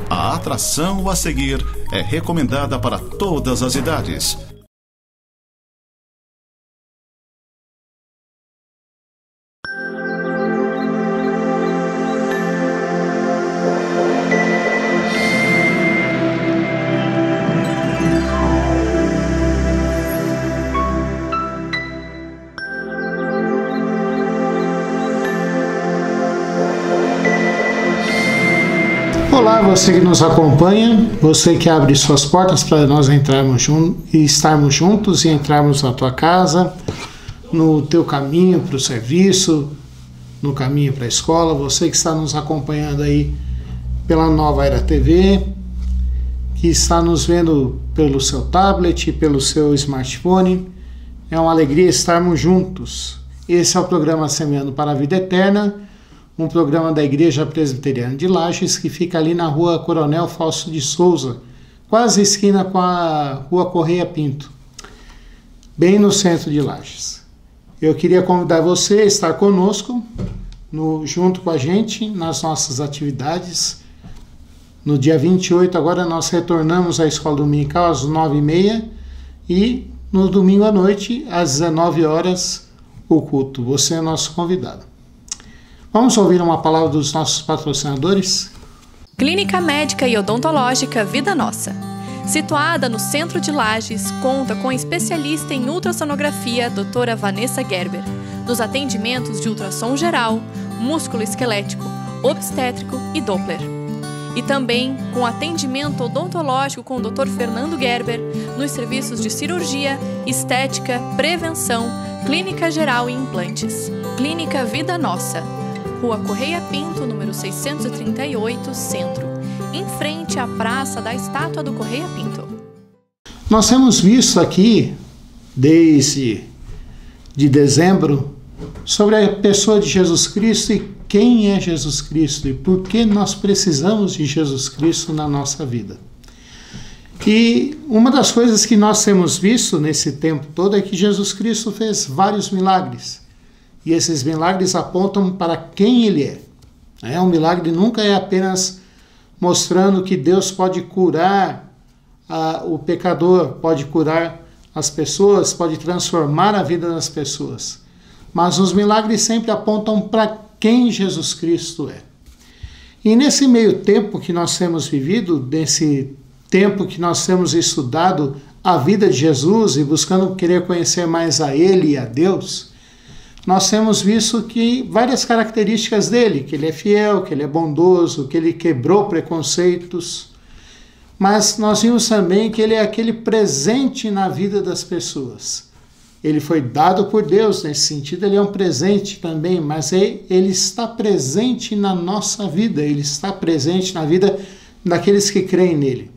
A atração a seguir é recomendada para todas as idades. Olá, você que nos acompanha, você que abre suas portas para nós entrarmos e estarmos juntos e entrarmos na tua casa, no teu caminho para o serviço, no caminho para a escola, você que está nos acompanhando aí pela Nova Era TV, que está nos vendo pelo seu tablet, pelo seu smartphone, é uma alegria estarmos juntos. Esse é o programa Semeando para a Vida Eterna, um programa da Igreja Presbiteriana de Lages, que fica ali na rua Coronel Fausto de Souza, quase esquina com a rua Correia Pinto, bem no centro de Lages. Eu queria convidar você a estar conosco, junto com a gente, nas nossas atividades. No dia 28, agora nós retornamos à escola dominical às 9h30 e no domingo à noite, às 19 horas, o culto. Você é nosso convidado. Vamos ouvir uma palavra dos nossos patrocinadores? Clínica Médica e Odontológica Vida Nossa. Situada no centro de Lages, conta com a especialista em ultrassonografia, doutora Vanessa Gerber, nos atendimentos de ultrassom geral, músculo esquelético, obstétrico e Doppler. E também com atendimento odontológico com o Dr. Fernando Gerber, nos serviços de cirurgia, estética, prevenção, clínica geral e implantes. Clínica Vida Nossa. Rua Correia Pinto, número 638, Centro, em frente à Praça da Estátua do Correia Pinto. Nós temos visto aqui, desde dezembro, sobre a pessoa de Jesus Cristo e quem é Jesus Cristo e por que nós precisamos de Jesus Cristo na nossa vida. E uma das coisas que nós temos visto nesse tempo todo é que Jesus Cristo fez vários milagres. E esses milagres apontam para quem Ele é. Um milagre nunca é apenas mostrando que Deus pode curar o pecador, pode curar as pessoas, pode transformar a vida das pessoas. Mas os milagres sempre apontam para quem Jesus Cristo é. E nesse meio tempo que nós temos vivido, nesse tempo que nós temos estudado a vida de Jesus e buscando querer conhecer mais a Ele e a Deus, nós temos visto que várias características dele, que ele é fiel, que ele é bondoso, que ele quebrou preconceitos, mas nós vimos também que ele é aquele presente na vida das pessoas. Ele foi dado por Deus, nesse sentido ele é um presente também, mas ele está presente na nossa vida, ele está presente na vida daqueles que creem nele.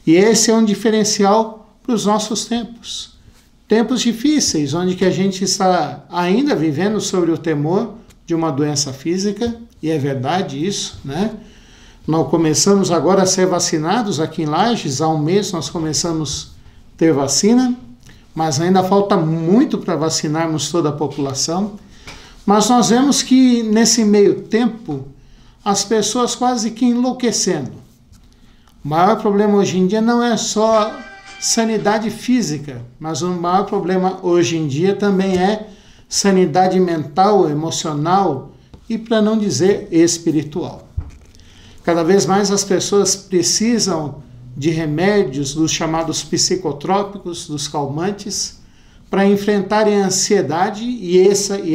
E esse é um diferencial para os nossos tempos. Tempos difíceis, onde que a gente está ainda vivendo sobre o temor de uma doença física, e é verdade isso, né? Nós começamos agora a ser vacinados aqui em Lages, há um mês nós começamos a ter vacina, mas ainda falta muito para vacinarmos toda a população. Mas nós vemos que nesse meio tempo, as pessoas quase que enlouquecendo. O maior problema hoje em dia não é só sanidade física, mas o maior problema hoje em dia também é sanidade mental, emocional e, para não dizer, espiritual. Cada vez mais as pessoas precisam de remédios, dos chamados psicotrópicos, dos calmantes, para enfrentarem a ansiedade, e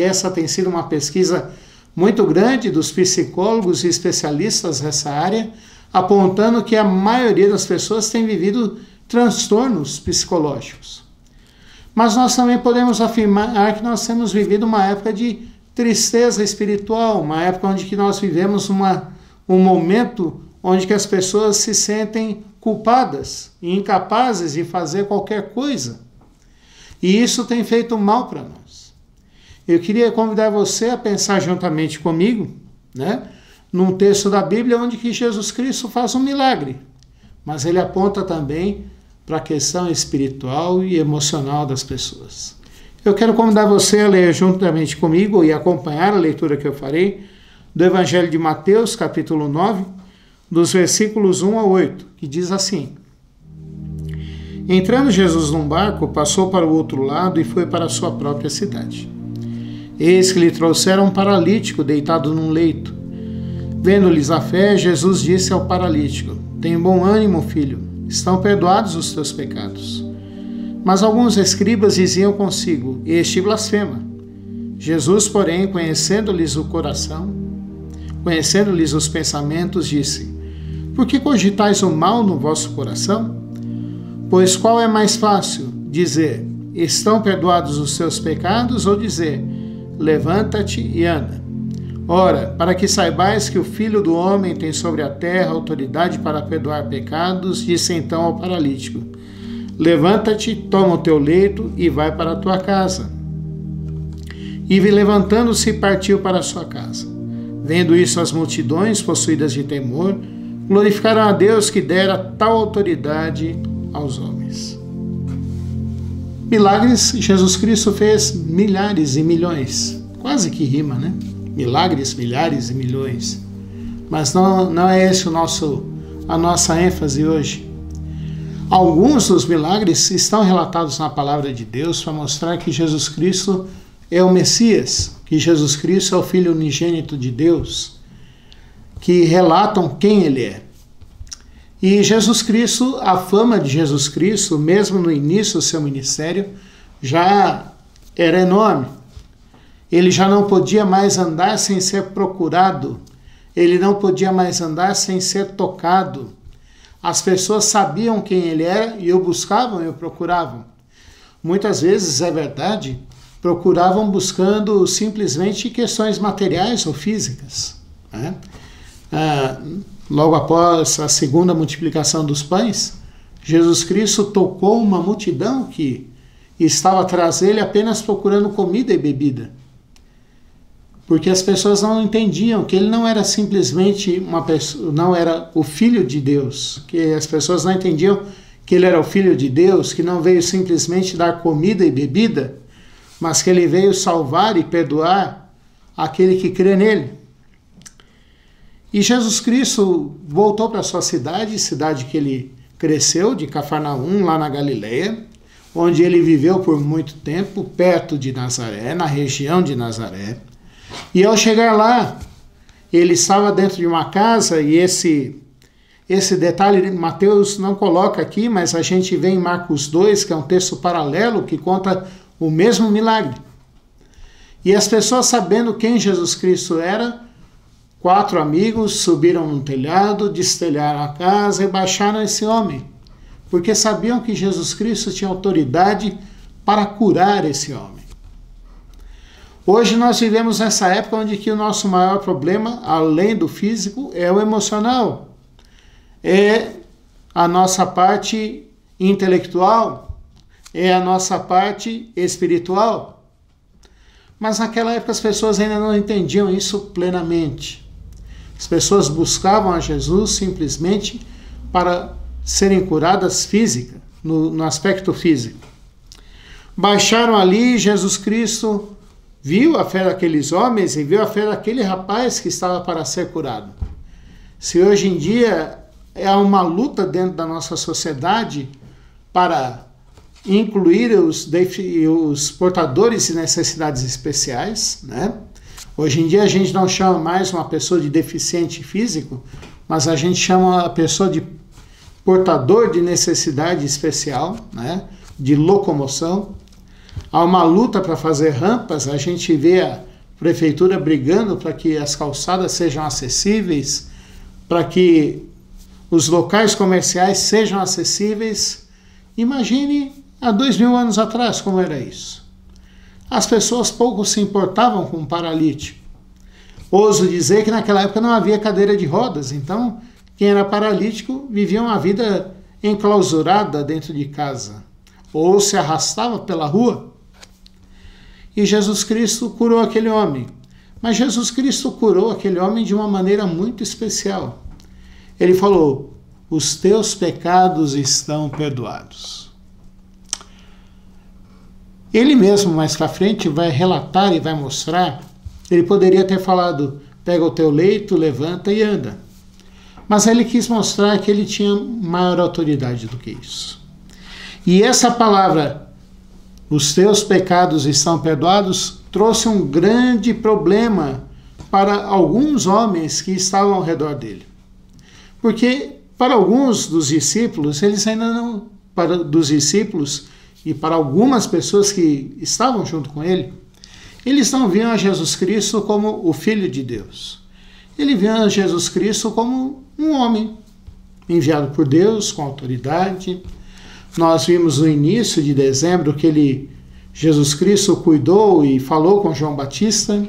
essa tem sido uma pesquisa muito grande dos psicólogos e especialistas nessa área, apontando que a maioria das pessoas tem vivido transtornos psicológicos. Mas nós também podemos afirmar que nós temos vivido uma época de tristeza espiritual, uma época onde que nós vivemos um momento onde que as pessoas se sentem culpadas e incapazes de fazer qualquer coisa. E isso tem feito mal para nós. Eu queria convidar você a pensar juntamente comigo, né, num texto da Bíblia onde que Jesus Cristo faz um milagre, mas ele aponta também para a questão espiritual e emocional das pessoas. Eu quero convidar você a ler juntamente comigo e acompanhar a leitura que eu farei do Evangelho de Mateus, capítulo 9, dos versículos 1 a 8, que diz assim: Entrando Jesus num barco, passou para o outro lado e foi para a sua própria cidade. Eis que lhe trouxeram um paralítico deitado num leito. Vendo-lhes a fé, Jesus disse ao paralítico: Tem bom ânimo, filho, estão perdoados os teus pecados. Mas alguns escribas diziam consigo: Este blasfema. Jesus, porém, conhecendo-lhes o coração, conhecendo-lhes os pensamentos, disse: Por que cogitais o mal no vosso coração? Pois qual é mais fácil, dizer: Estão perdoados os teus pecados, ou dizer: Levanta-te e anda? Ora, para que saibais que o Filho do Homem tem sobre a terra autoridade para perdoar pecados, disse então ao paralítico: Levanta-te, toma o teu leito e vai para a tua casa. E levantando-se, partiu para a sua casa. Vendo isso, as multidões, possuídas de temor, glorificaram a Deus que dera tal autoridade aos homens. Milagres, Jesus Cristo fez milhares e milhões. Quase que rima, né? Milagres, milhares e milhões. Mas não é esse a nossa ênfase hoje. Alguns dos milagres estão relatados na palavra de Deus para mostrar que Jesus Cristo é o Messias, que Jesus Cristo é o Filho unigênito de Deus, que relatam quem Ele é. E Jesus Cristo, a fama de Jesus Cristo, mesmo no início do seu ministério, já era enorme. Ele já não podia mais andar sem ser procurado, ele não podia mais andar sem ser tocado. As pessoas sabiam quem ele era e o buscavam e o procuravam. Muitas vezes, é verdade, procuravam buscando simplesmente questões materiais ou físicas, né? Logo após a segunda multiplicação dos pães, Jesus Cristo tocou uma multidão que estava atrás dele apenas procurando comida e bebida. Porque as pessoas não entendiam que ele não era simplesmente uma pessoa, não era o Filho de Deus, que as pessoas não entendiam que ele era o Filho de Deus, que não veio simplesmente dar comida e bebida, mas que ele veio salvar e perdoar aquele que crê nele. E Jesus Cristo voltou para a sua cidade que ele cresceu, de Cafarnaum, lá na Galileia, onde ele viveu por muito tempo, perto de Nazaré, na região de Nazaré. E ao chegar lá, ele estava dentro de uma casa, e esse detalhe Mateus não coloca aqui, mas a gente vê em Marcos 2, que é um texto paralelo, que conta o mesmo milagre. E as pessoas, sabendo quem Jesus Cristo era, 4 amigos subiram num telhado, destelharam a casa e baixaram esse homem, porque sabiam que Jesus Cristo tinha autoridade para curar esse homem. Hoje nós vivemos nessa época onde que o nosso maior problema, além do físico, é o emocional. É a nossa parte intelectual, é a nossa parte espiritual. Mas naquela época as pessoas ainda não entendiam isso plenamente. As pessoas buscavam a Jesus simplesmente para serem curadas física, no aspecto físico. Baixaram ali, Jesus Cristo viu a fé daqueles homens e viu a fé daquele rapaz que estava para ser curado. Se hoje em dia há uma luta dentro da nossa sociedade para incluir os portadores de necessidades especiais, né? Hoje em dia a gente não chama mais uma pessoa de deficiente físico, mas a gente chama a pessoa de portador de necessidade especial, né? De locomoção. Há uma luta para fazer rampas, a gente vê a prefeitura brigando para que as calçadas sejam acessíveis, para que os locais comerciais sejam acessíveis. Imagine há 2000 anos atrás como era isso. As pessoas pouco se importavam com o paralítico. Ouso dizer que naquela época não havia cadeira de rodas, então quem era paralítico vivia uma vida enclausurada dentro de casa, ou se arrastava pela rua. E Jesus Cristo curou aquele homem. Mas Jesus Cristo curou aquele homem de uma maneira muito especial. Ele falou: os teus pecados estão perdoados. Ele mesmo, mais para frente, vai relatar e vai mostrar. Ele poderia ter falado: pega o teu leito, levanta e anda. Mas ele quis mostrar que ele tinha maior autoridade do que isso. E essa palavra, os teus pecados estão perdoados, trouxe um grande problema para alguns homens que estavam ao redor dele. Porque para alguns dos discípulos, eles ainda não, dos discípulos e para algumas pessoas que estavam junto com ele, eles não viam a Jesus Cristo como o Filho de Deus. Eles viam a Jesus Cristo como um homem enviado por Deus, com autoridade. Nós vimos no início de dezembro que Jesus Cristo cuidou e falou com João Batista,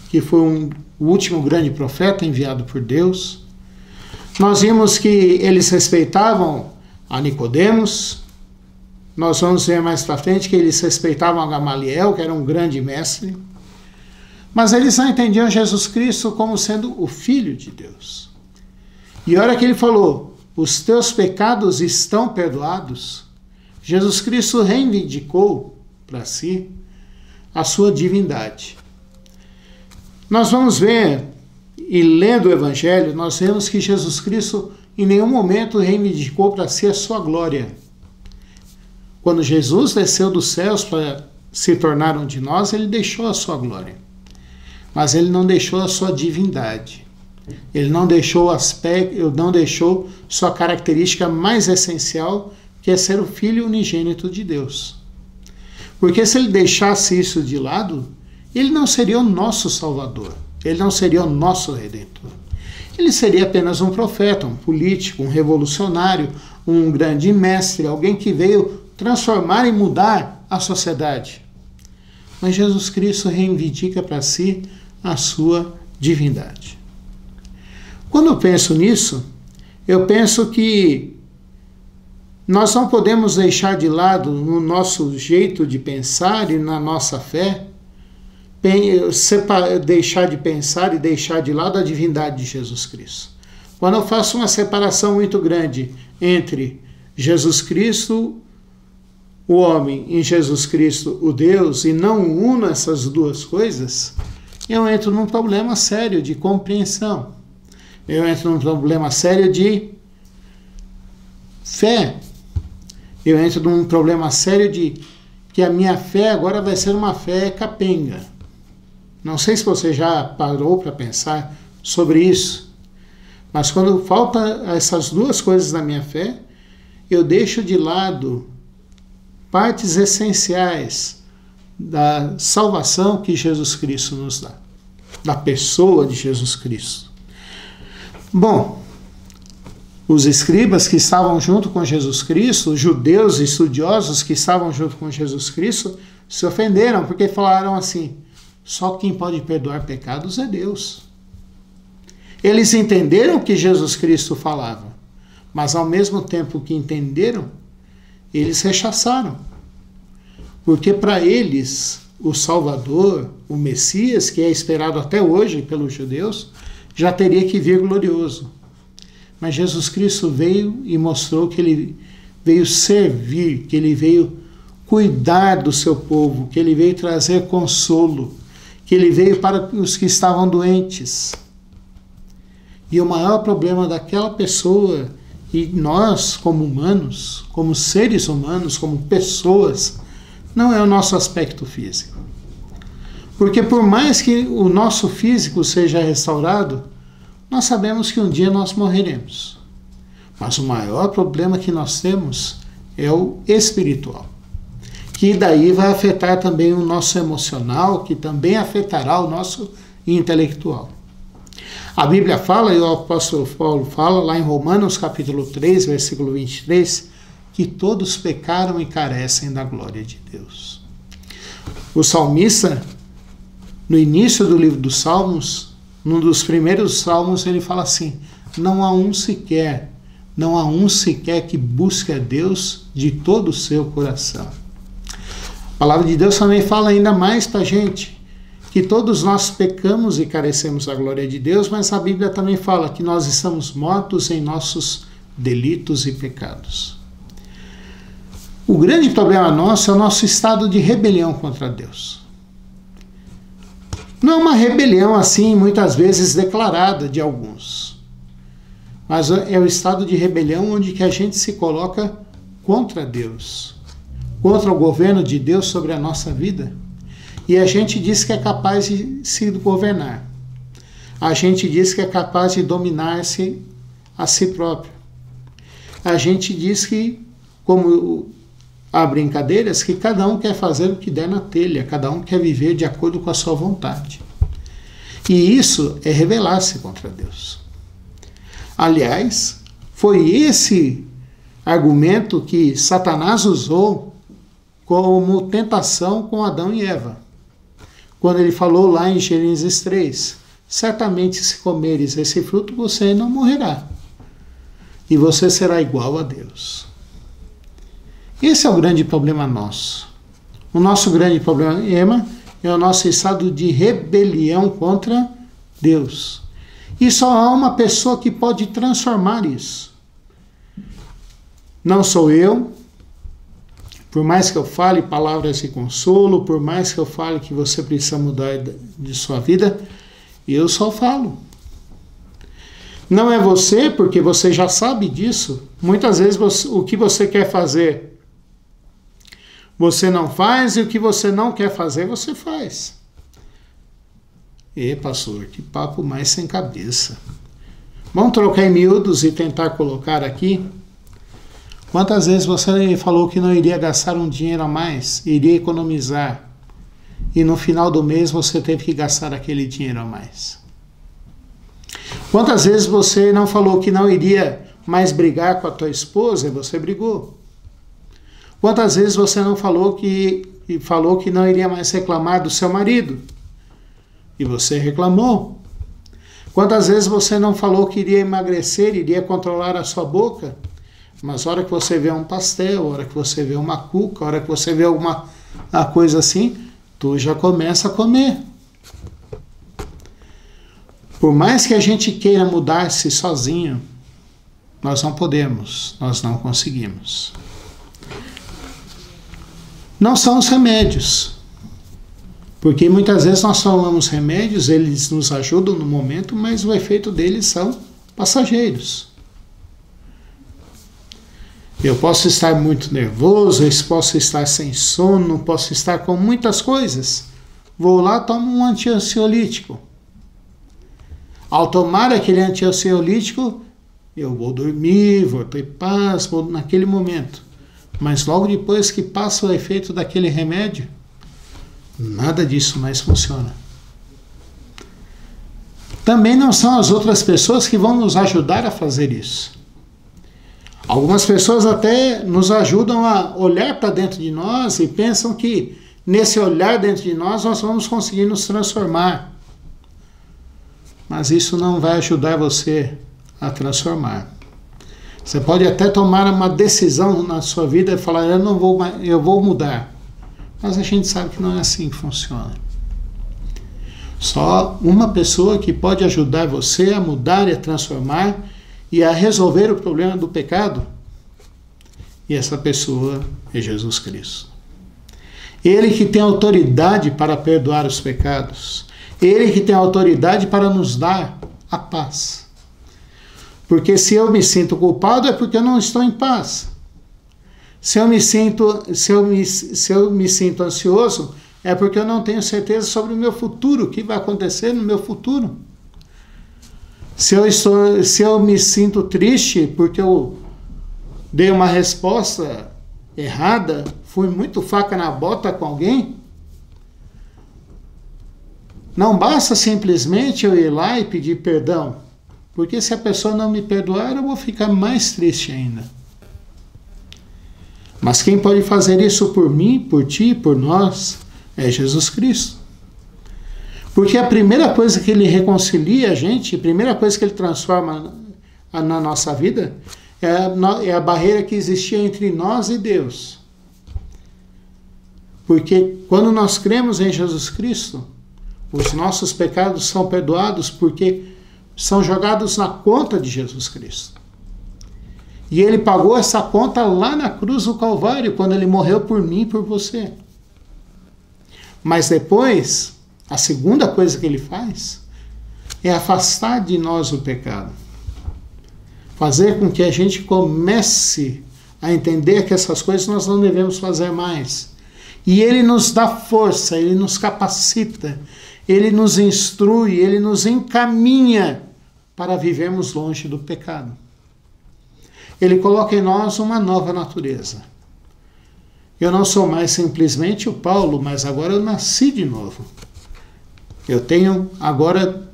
que foi o último grande profeta enviado por Deus. Nós vimos que eles respeitavam a Nicodemos. Nós vamos ver mais para frente que eles respeitavam a Gamaliel, que era um grande mestre. Mas eles não entendiam Jesus Cristo como sendo o Filho de Deus. E a hora que ele falou, os teus pecados estão perdoados, Jesus Cristo reivindicou para si a sua divindade. Nós vamos ver, e lendo o Evangelho, nós vemos que Jesus Cristo em nenhum momento reivindicou para si a sua glória. Quando Jesus desceu dos céus para se tornar um de nós, ele deixou a sua glória. Mas ele não deixou a sua divindade. Ele não deixou sua característica mais essencial, que é ser o Filho unigênito de Deus. Porque se ele deixasse isso de lado, ele não seria o nosso Salvador. Ele não seria o nosso Redentor. Ele seria apenas um profeta, um político, um revolucionário, um grande mestre, alguém que veio transformar e mudar a sociedade. Mas Jesus Cristo reivindica para si a sua divindade. Quando eu penso nisso, eu penso que nós não podemos deixar de lado, no nosso jeito de pensar e na nossa fé, deixar de pensar e deixar de lado a divindade de Jesus Cristo. Quando eu faço uma separação muito grande entre Jesus Cristo, o homem, e Jesus Cristo, o Deus, e não uno essas duas coisas, eu entro num problema sério de compreensão. Eu entro num problema sério de fé. Eu entro num problema sério de que a minha fé agora vai ser uma fé capenga. Não sei se você já parou para pensar sobre isso, mas quando falta essas duas coisas na minha fé, eu deixo de lado partes essenciais da salvação que Jesus Cristo nos dá, da pessoa de Jesus Cristo. Bom, os escribas que estavam junto com Jesus Cristo, os judeus estudiosos que estavam junto com Jesus Cristo, se ofenderam porque falaram assim: só quem pode perdoar pecados é Deus. Eles entenderam o que Jesus Cristo falava, mas ao mesmo tempo que entenderam, eles rechaçaram. Porque para eles, o Salvador, o Messias, que é esperado até hoje pelos judeus, já teria que vir glorioso. Mas Jesus Cristo veio e mostrou que ele veio servir, que ele veio cuidar do seu povo, que ele veio trazer consolo, que ele veio para os que estavam doentes. E o maior problema daquela pessoa, e nós como humanos, como seres humanos, como pessoas, não é o nosso aspecto físico. Porque por mais que o nosso físico seja restaurado, nós sabemos que um dia nós morreremos. Mas o maior problema que nós temos é o espiritual, que daí vai afetar também o nosso emocional, que também afetará o nosso intelectual. A Bíblia fala, e o apóstolo Paulo fala, lá em Romanos capítulo 3, versículo 23, que todos pecaram e carecem da glória de Deus. O salmista, no início do livro dos Salmos, num dos primeiros salmos, ele fala assim: não há um sequer que busque a Deus de todo o seu coração. A palavra de Deus também fala ainda mais para a gente, que todos nós pecamos e carecemos da glória de Deus, mas a Bíblia também fala que nós estamos mortos em nossos delitos e pecados. O grande problema nosso é o nosso estado de rebelião contra Deus. Não é uma rebelião assim, muitas vezes declarada de alguns, mas é o estado de rebelião onde que a gente se coloca contra Deus, contra o governo de Deus sobre a nossa vida. E a gente diz que é capaz de se governar. A gente diz que é capaz de dominar-se a si próprio. A gente diz que, como há brincadeiras, que cada um quer fazer o que der na telha, cada um quer viver de acordo com a sua vontade. E isso é rebelar-se contra Deus. Aliás, foi esse argumento que Satanás usou como tentação com Adão e Eva. Quando ele falou lá em Gênesis 3, certamente se comeres esse fruto, você não morrerá. E você será igual a Deus. Esse é o grande problema nosso. O nosso grande problema é o nosso estado de rebelião contra Deus. E só há uma pessoa que pode transformar isso. Não sou eu. Por mais que eu fale palavras de consolo, por mais que eu fale que você precisa mudar de sua vida, eu só falo. Não é você, porque você já sabe disso. Muitas vezes o que você quer fazer, você não faz, e o que você não quer fazer, você faz. Pastor, que papo mais sem cabeça. Vamos trocar em miúdos e tentar colocar aqui. Quantas vezes você falou que não iria gastar um dinheiro a mais, iria economizar, e no final do mês você teve que gastar aquele dinheiro a mais? Quantas vezes você não falou que não iria mais brigar com a tua esposa e você brigou? Quantas vezes você não falou que não iria mais reclamar do seu marido e você reclamou? Quantas vezes você não falou que iria emagrecer, iria controlar a sua boca? Mas a hora que você vê um pastel, a hora que você vê uma cuca, a hora que você vê alguma coisa assim, tu já começa a comer. Por mais que a gente queira mudar-se sozinho, nós não podemos, nós não conseguimos. Não são os remédios. Porque muitas vezes nós tomamos remédios, eles nos ajudam no momento, mas o efeito deles são passageiros. Eu posso estar muito nervoso, eu posso estar sem sono, posso estar com muitas coisas. Vou lá, tomo um antiansiolítico. Ao tomar aquele antiansiolítico, eu vou dormir, vou ter paz, vou naquele momento. Mas logo depois que passa o efeito daquele remédio, nada disso mais funciona. Também não são as outras pessoas que vão nos ajudar a fazer isso. Algumas pessoas até nos ajudam a olhar para dentro de nós e pensam que nesse olhar dentro de nós vamos conseguir nos transformar. Mas isso não vai ajudar você a transformar. Você pode até tomar uma decisão na sua vida e falar, eu vou mudar. Mas a gente sabe que não é assim que funciona. Só uma pessoa que pode ajudar você a mudar e a transformar e a resolver o problema do pecado. E essa pessoa é Jesus Cristo. Ele que tem autoridade para perdoar os pecados. Ele que tem autoridade para nos dar a paz. Porque se eu me sinto culpado é porque eu não estou em paz. Se eu me sinto ansioso é porque eu não tenho certeza sobre o meu futuro, o que vai acontecer no meu futuro. Se eu me sinto triste porque eu dei uma resposta errada, fui muito faca na bota com alguém, não basta simplesmente eu ir lá e pedir perdão, porque se a pessoa não me perdoar, eu vou ficar mais triste ainda. Mas quem pode fazer isso por mim, por ti, por nós, é Jesus Cristo. Porque a primeira coisa que ele reconcilia a gente, a primeira coisa que ele transforma na nossa vida, é a barreira que existia entre nós e Deus. Porque quando nós cremos em Jesus Cristo, os nossos pecados são perdoados porque são jogados na conta de Jesus Cristo. E ele pagou essa conta lá na cruz do Calvário, quando ele morreu por mim e por você. Mas depois, a segunda coisa que ele faz é afastar de nós o pecado. fazer com que a gente comece a entender que essas coisas nós não devemos fazer mais. E Ele nos dá força, Ele nos capacita, Ele nos instrui, Ele nos encaminha para vivermos longe do pecado. Ele coloca em nós uma nova natureza. Eu não sou mais simplesmente o Paulo, mas agora eu nasci de novo. Eu tenho agora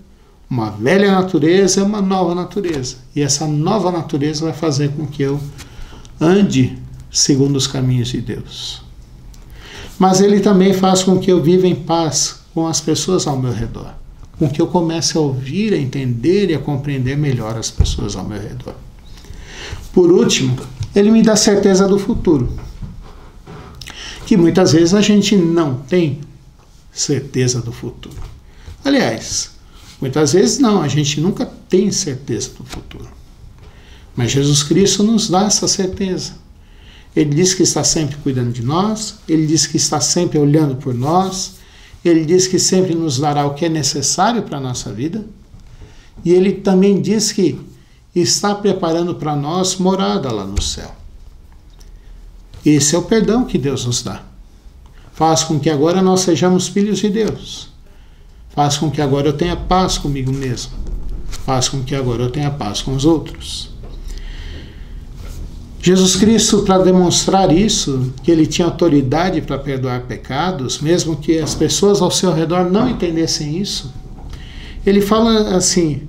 uma velha natureza e uma nova natureza. E essa nova natureza vai fazer com que eu ande segundo os caminhos de Deus. Mas Ele também faz com que eu viva em paz com as pessoas ao meu redor. Com que eu comece a ouvir, a entender e a compreender melhor as pessoas ao meu redor. Por último, Ele me dá certeza do futuro. Que muitas vezes a gente não tem certeza do futuro. Aliás, muitas vezes não, a gente nunca tem certeza do futuro. Mas Jesus Cristo nos dá essa certeza. Ele diz que está sempre cuidando de nós, Ele diz que está sempre olhando por nós, Ele diz que sempre nos dará o que é necessário para a nossa vida, e Ele também diz que está preparando para nós morada lá no céu. Esse é o perdão que Deus nos dá. Faz com que agora nós sejamos filhos de Deus. Faz com que agora eu tenha paz comigo mesmo. Faz com que agora eu tenha paz com os outros. Jesus Cristo, para demonstrar isso, que Ele tinha autoridade para perdoar pecados, mesmo que as pessoas ao seu redor não entendessem isso, Ele fala assim: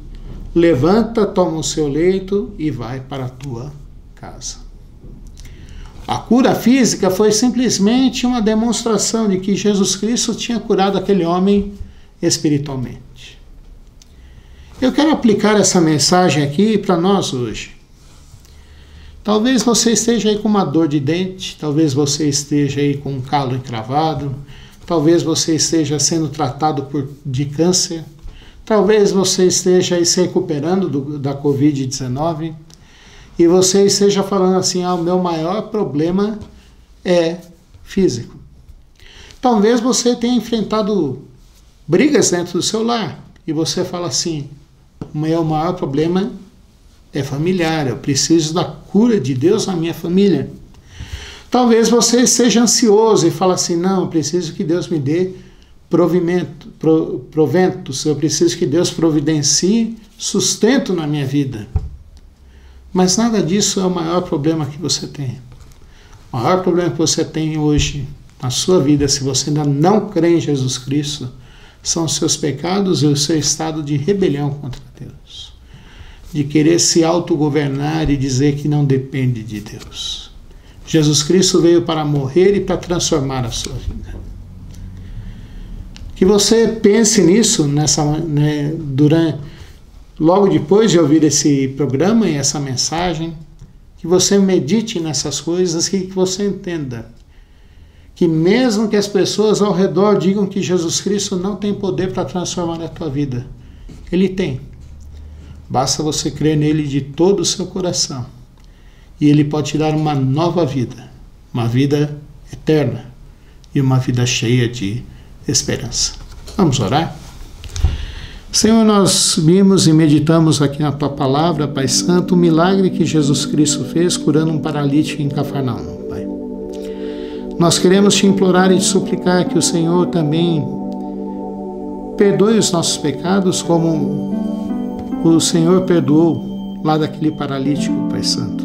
levanta, toma o seu leito e vai para a tua casa. A cura física foi simplesmente uma demonstração de que Jesus Cristo tinha curado aquele homem espiritualmente. Eu quero aplicar essa mensagem aqui para nós hoje. Talvez você esteja aí com uma dor de dente, talvez você esteja aí com um calo encravado, talvez você esteja sendo tratado de câncer, talvez você esteja aí se recuperando da Covid-19 e você esteja falando assim: o meu maior problema é físico. Talvez você tenha enfrentado brigas dentro do seu lar e você fala assim: o meu maior problema é familiar, eu preciso da cura de Deus na minha família. Talvez você esteja ansioso e fala assim: não, eu preciso que Deus me dê proventos, eu preciso que Deus providencie sustento na minha vida. Mas nada disso é o maior problema que você tem. O maior problema que você tem hoje na sua vida, se você ainda não crê em Jesus Cristo, são os seus pecados e o seu estado de rebelião contra Deus. De querer se autogovernar e dizer que não depende de Deus. Jesus Cristo veio para morrer e para transformar a sua vida. Que você pense nisso logo depois de ouvir esse programa e essa mensagem, que você medite nessas coisas e que você entenda que mesmo que as pessoas ao redor digam que Jesus Cristo não tem poder para transformar a tua vida, Ele tem. Basta você crer nele de todo o seu coração. E Ele pode te dar uma nova vida, uma vida eterna e uma vida cheia de esperança. Vamos orar? Senhor, nós vimos e meditamos aqui na Tua Palavra, Pai Santo, o milagre que Jesus Cristo fez curando um paralítico em Cafarnaum, Pai. Nós queremos Te implorar e Te suplicar que o Senhor também perdoe os nossos pecados como o Senhor perdoou lá daquele paralítico, Pai Santo.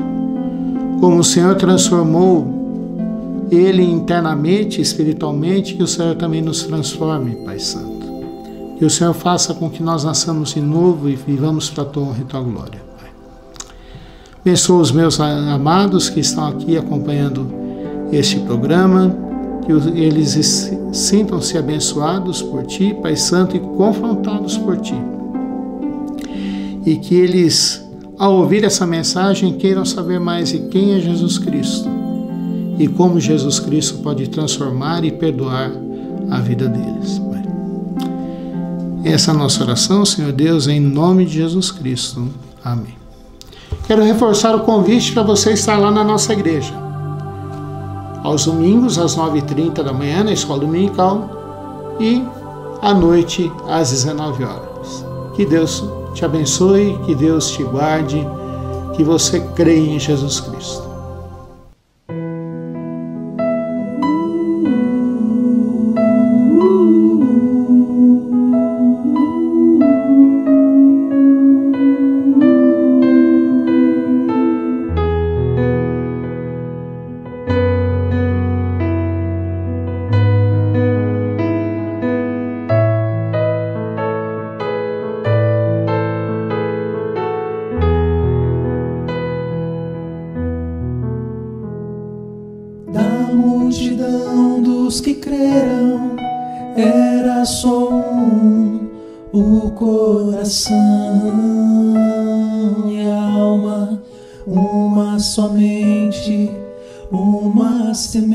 Como o Senhor transformou ele internamente, espiritualmente, que o Senhor também nos transforme, Pai Santo. Que o Senhor faça com que nós nasçamos de novo e vivamos para a Tua honra e Tua glória, Pai. Abençoa os meus amados que estão aqui acompanhando este programa, que eles sintam-se abençoados por Ti, Pai Santo, e confrontados por Ti. E que eles, ao ouvir essa mensagem, queiram saber mais de quem é Jesus Cristo e como Jesus Cristo pode transformar e perdoar a vida deles, Pai. Essa é a nossa oração, Senhor Deus, em nome de Jesus Cristo. Amém. Quero reforçar o convite para você estar lá na nossa igreja. Aos domingos, às 9h30 da manhã, na escola dominical, e à noite, às 19 horas. Que Deus te abençoe, que Deus te guarde, que você crê em Jesus Cristo. Multidão dos que creram, era só o coração e a alma, uma somente, uma semente,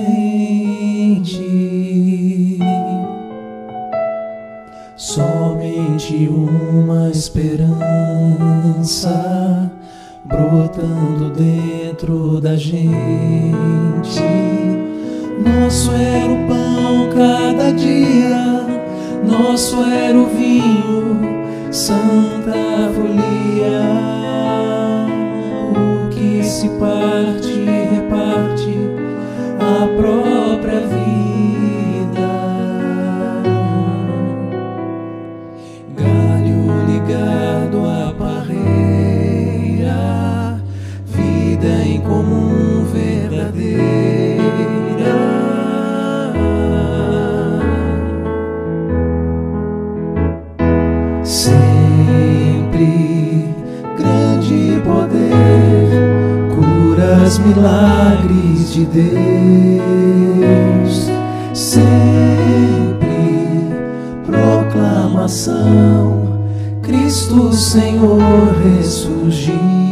somente uma esperança brotando dentro da gente. Nosso era o pão cada dia, nosso era o vinho, santa folia. O que se parte, reparte a própria vida. Galho ligado à parreira, vida em comum verdadeira. Sempre grande poder, curas, milagres de Deus. Sempre proclamação, Cristo Senhor ressurgiu.